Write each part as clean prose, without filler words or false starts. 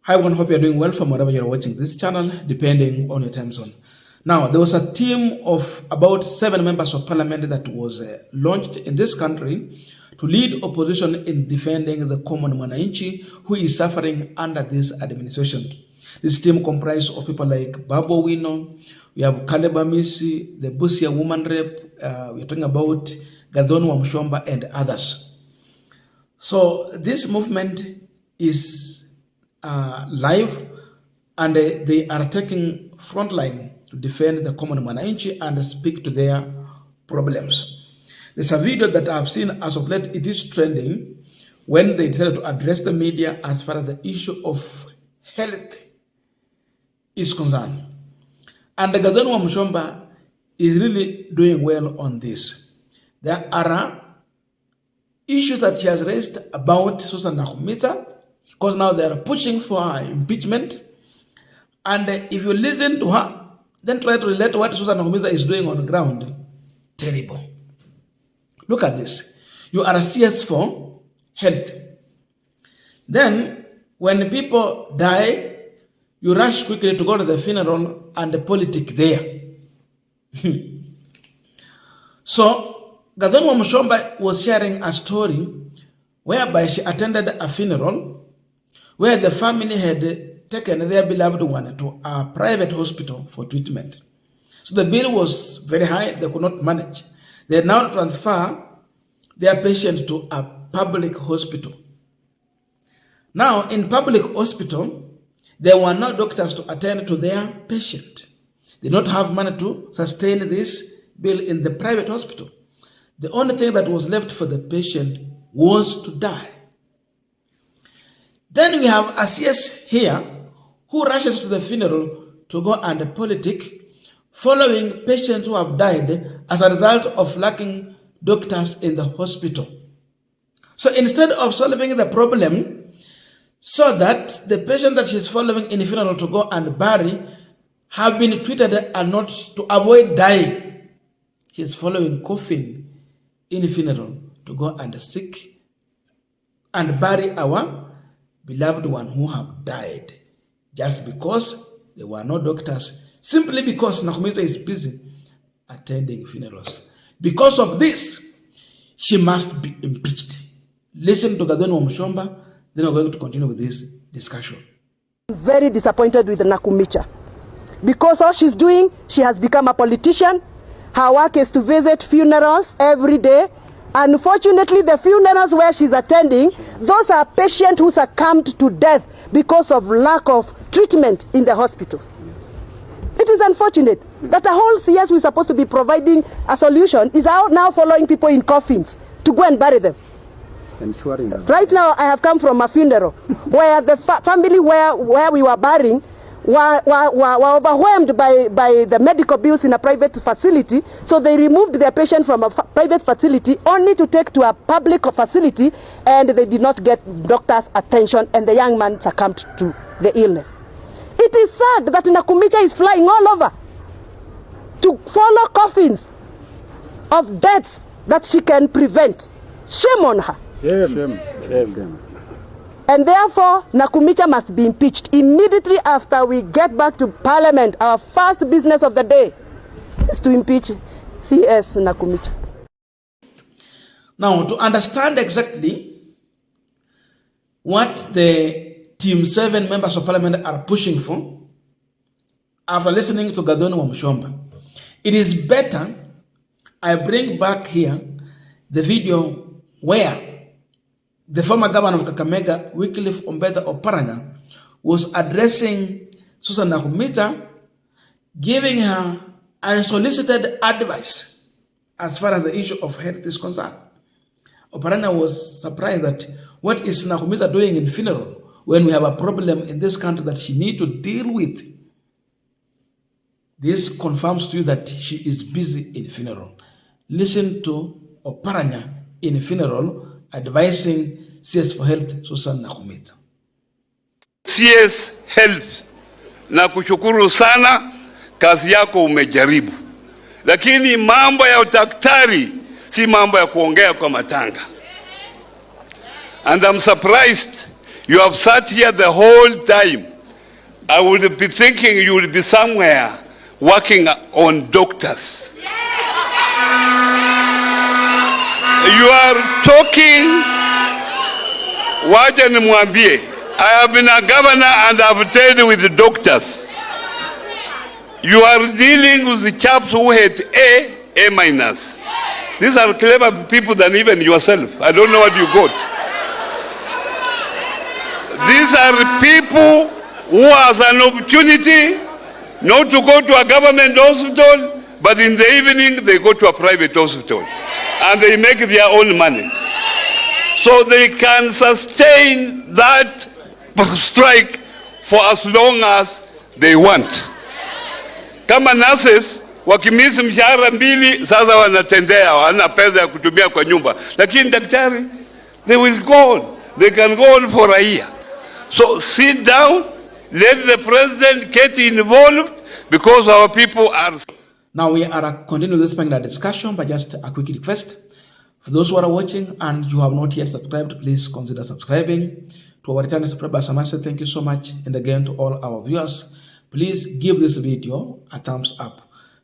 Hi everyone, hope you're doing well from wherever you're watching this channel, depending on your time zone. Now, there was a team of about 7 members of parliament that was launched in this country to lead opposition in defending the common mwananchi who is suffering under this administration. This team comprised of people like Babu Wino, we have Kaleba Misi, the Busia woman rep, we're talking about Gathoni, Wamuchomba, and others. So this movement is live, and they are taking front line to defend the common mwananchi and speak to their problems. There's a video that I've seen as of late. It is trending when they decided to address the media as far as the issue of health is concerned. And the Gathoni Wamuchomba is really doing well on this. There are issues that she has raised about Susan Nakhumicha, because now they are pushing for her impeachment. And if you listen to her, then try to relate what Susan Nakhumicha is doing on the ground. Terrible. Look at this. You are a CS for health. Then, when people die, you rush quickly to go to the funeral and the politics there. So, Gathoni Wamuchomba was sharing a story whereby she attended a funeral where the family had taken their beloved one to a private hospital for treatment. So the bill was very high, they could not manage. They now transfer their patient to a public hospital. Now, in public hospital, there were no doctors to attend to their patient. They don't have money to sustain this bill in the private hospital. The only thing that was left for the patient was to die. Then we have a CS here who rushes to the funeral to go and politic, following patients who have died as a result of lacking doctors in the hospital. So instead of solving the problem so that the patient that she's following in the funeral to go and bury have been treated and not to avoid dying, she's following coffin in the funeral to go and seek and bury our beloved one who have died, just because there were no doctors, simply because Nakhumicha is busy attending funerals. Because of this, she must be impeached. Listen to Gathoni Wamuchomba, then we're going to continue with this discussion. Very disappointed with Nakhumicha. Because all she's doing, she has become a politician. Her work is to visit funerals every day. Unfortunately, the funerals where she's attending, those are patients who succumbed to death because of lack of treatment in the hospitals. It is unfortunate that a whole CS we're supposed to be providing a solution is out now following people in coffins to go and bury them. Right now, I have come from a funeral where the family where we were burying were overwhelmed by the medical bills in a private facility, so they removed their patient from a private facility only to take to a public facility, and they did not get doctor's attention, and the young man succumbed to the illness. It is sad that Nakhumicha is flying all over to follow coffins of deaths that she can prevent. Shame on her. Shame. And therefore, Nakhumicha must be impeached immediately after we get back to Parliament. Our first business of the day is to impeach CS Nakhumicha. Now, to understand exactly what the Team 7 members of Parliament are pushing for, after listening to Gathoni Wamuchomba, it is better I bring back here the video where the former governor of Kakamega, Wycliffe Ombetha Oparanya, was addressing Susan Nakhumicha, giving her unsolicited advice as far as the issue of health is concerned. Oparanya was surprised that what is Nakhumicha doing in funeral when we have a problem in this country that she needs to deal with. This confirms to you that she is busy in funeral. Listen to Oparanya in funeral advising CS for Health Susan Nakhumicha. CS Health, na kushukuru sana, kazi yako umejaribu. Lakini mambo ya udaktari si mambo ya kuongea kwa matanga. And I'm surprised You have sat here the whole time. I would be thinking you would be somewhere working on doctors. You are talking, wacha nimwambie, I have been a governor and I have dealt with the doctors. You are dealing with the chaps who had A minus. These are clever people than even yourself. I don't know what you got. These are people who has an opportunity not to go to a government hospital, but in the evening they go to a private hospital and they make their own money. So they can sustain that strike for as long as they want. Kama nurses wakimisi mshahara mbili, sasa wanatendea, wana pesa ya kutumia kwa nyumba. Lakini daktari, they will go on. They can go on for a year. So sit down, let the president get involved, because our people are... Now we are continuing this panel discussion, but just a quick request. For those who are watching and you have not yet subscribed, please consider subscribing. To our returning subscribers, I must say thank you so much. And again, to all our viewers, please give this video a thumbs up.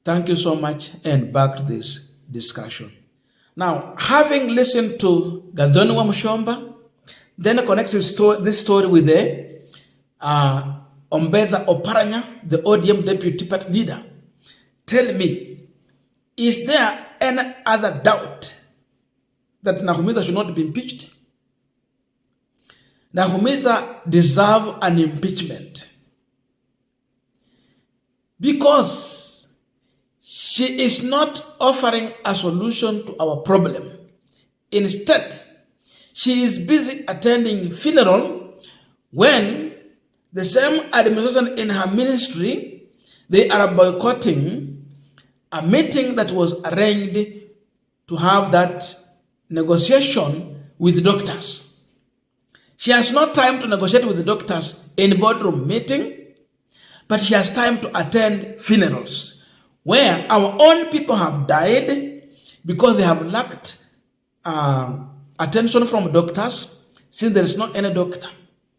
Thank you so much, and back to this discussion. Now, having listened to Gathoni Wamuchomba, then I connected this story with the Ombetha Oparanya, the ODM deputy party leader. Tell me, is there any other doubt that Nakhumicha should not be impeached? Nakhumicha deserves an impeachment because she is not offering a solution to our problem. Instead, she is busy attending funeral when the same administration in her ministry, they are boycotting a meeting that was arranged to have that negotiation with the doctors. She has no time to negotiate with the doctors in boardroom meeting, but she has time to attend funerals where our own people have died because they have lacked attention from doctors, since there is not any doctor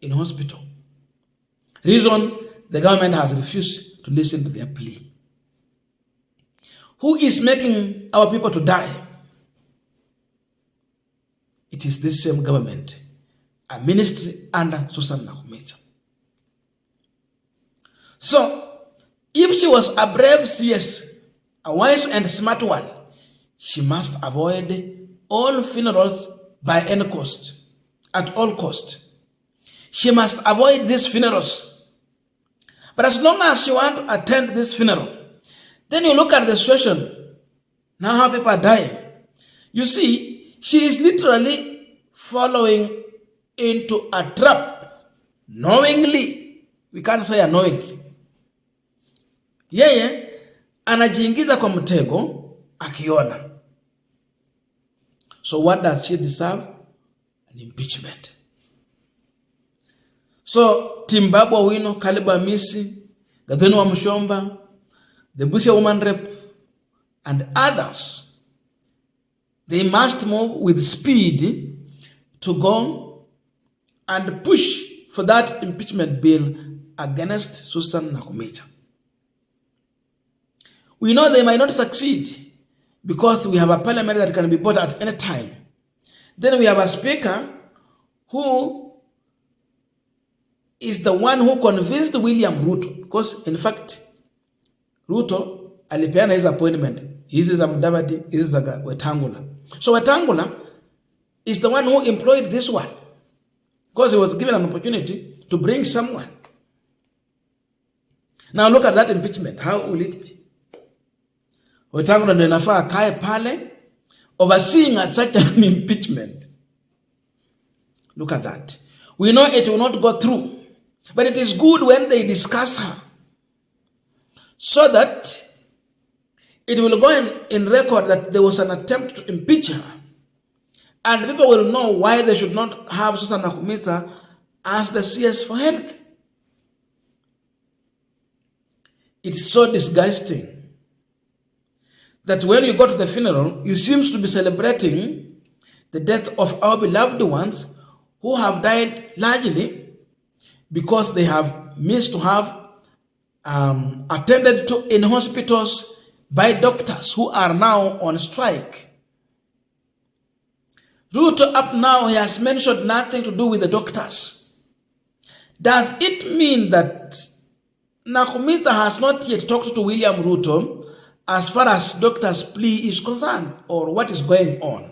in hospital. Reason, the government has refused to listen to their plea. Who is making our people to die? It is this same government, a ministry under Susan Nakhumicha. So, if she was a brave CS, a wise and smart one, she must avoid all funerals by any cost, at all cost. She must avoid these funerals. But as long as you want to attend this funeral, then you look at the situation, now how people are dying. You see, she is literally following into a trap, knowingly. We can't say unknowingly. Yeye anajiingiza kwa mtego akiona. So what does she deserve? An impeachment. So Timbabwe Wino, Kaliba Misi, Gathoni Wamuchomba, the Busia woman rep, and others, they must move with speed to go and push for that impeachment bill against Susan Nakhumicha. We know they might not succeed because we have a parliament that can be bought at any time. Then we have a speaker who is the one who convinced William Ruto, because in fact, Ruto alipeana his appointment. Hizi za Mudavadi, hizi za Wetangula. So Wetangula is the one who employed this one, because he was given an opportunity to bring someone. Now look at that impeachment. How will it be? Wetangula ndio inafaa akae pale overseeing such an impeachment. Look at that. We know it will not go through, but it is good when they discuss her, so that it will go in record that there was an attempt to impeach her, and people will know why they should not have Susan Nakhumicha as the CS for health. It's so disgusting that when you go to the funeral, you seem to be celebrating the death of our beloved ones who have died largely because they have missed to have attended to in hospitals by doctors who are now on strike. Ruto up now, he has mentioned nothing to do with the doctors. Does it mean that Nakhumicha has not yet talked to William Ruto as far as doctors' plea is concerned, or what is going on?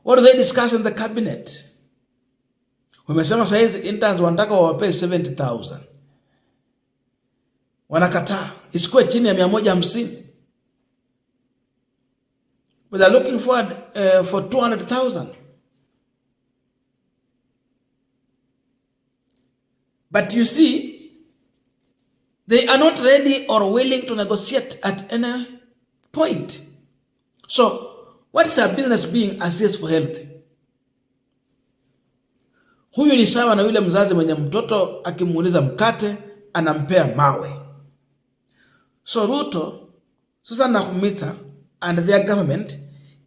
What do they discuss in the cabinet? Wamesema saizi interns wanataka wawape 70,000. Wanakataa isikuwe chini ya 150. But they're looking forward for 200,000. But you see, they are not ready or willing to negotiate at any point. So, what is our business being assessed for health? Huyu ni sawa na yule mzazi mwenye mtoto akimuuliza mkate anampea mawe. So Ruto, Susan Nakhumicha and their government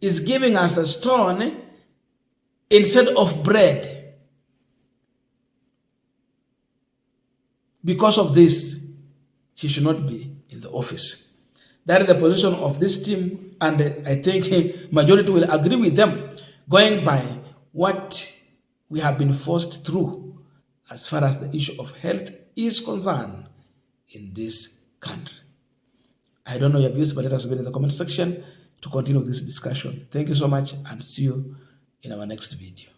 is giving us a stone instead of bread. Because of this, he should not be in the office. That is the position of this team, and I think majority will agree with them, going by what we have been forced through as far as the issue of health is concerned in this country. I don't know your views, but let us know in the comment section to continue this discussion. Thank you so much, and see you in our next video.